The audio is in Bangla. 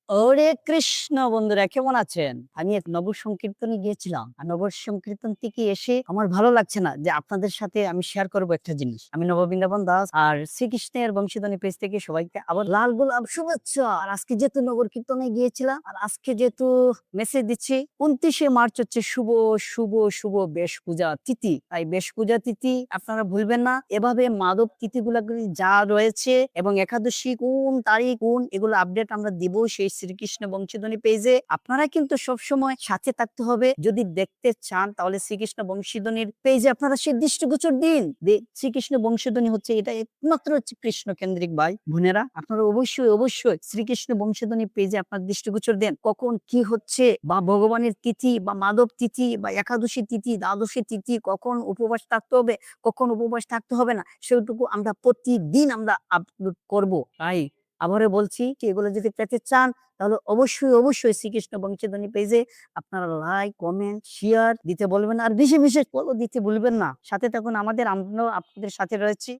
ওরে কৃষ্ণ বন্ধুরা কেমন আছেন? আমি এক নগর সংকীর্তনে গিয়েছিলাম। আর নগর সংকীর্তন থেকে এসে আমার ভালো লাগছে না যে আপনাদের সাথে আমি শেয়ার করব একটা জিনিস। আমি নববৃন্দাবন দাস আর শ্রীকৃষ্ণের বংশীধ্বনি পেজ থেকে সবাইকে আবার লাল গোলাপ শুভেচ্ছা। আর আজকে যেহেতু নগর কীর্তনে গিয়েছিলাম আর আজকে যেহেতু মেসেজ দিচ্ছি ২৯শে মার্চ হচ্ছে শুভ বেশ পূজা তিথি। তাই বেশ পূজা তিথি আপনারা ভুলবেন না। এভাবে মাদক তিথিগুলাগুলি যা রয়েছে এবং একাদশী কোন তারিখ কোন এগুলো আপডেট আমরা দিব সেই শ্রীকৃষ্ণ বংশীধ্বনি পেজে। আপনারা কিন্তু সবসময় সাথে থাকতে হবে। যদি দেখতে চান তাহলে শ্রীকৃষ্ণ বংশীধ্বনির পেজে আপনারা সেই দৃষ্টিগোচর দিন। শ্রীকৃষ্ণ বংশীধ্বনি হচ্ছে এটা একমাত্র হচ্ছে কৃষ্ণ কেন্দ্রিক ভাই বোনেরা। আপনারা অবশ্যই শ্রীকৃষ্ণ বংশীধ্বনি পেজে আপনার দৃষ্টিগোচর দেন। কখন কি হচ্ছে বা ভগবানের তিথি বা মাধব তিথি বা একাদশী তিথি দ্বাদশী তিথি কখন উপবাস থাকতে হবে কখন উপবাস থাকতে হবে না সেটুকু আমরা প্রতিদিন আমরা আপলোড করব। তাই আবারও বলছি যে এগুলো যদি পেতে চান তাহলে অবশ্যই শ্রীকৃষ্ণ বংশীধ্বনি পেজে আপনারা লাইক, কমেন্ট, শেয়ার দিতে বলবেন আর বিশেষ ফলো দিতে ভুলবেন না। সাথে থাকুন আমরাও আপনাদের সাথে রয়েছি।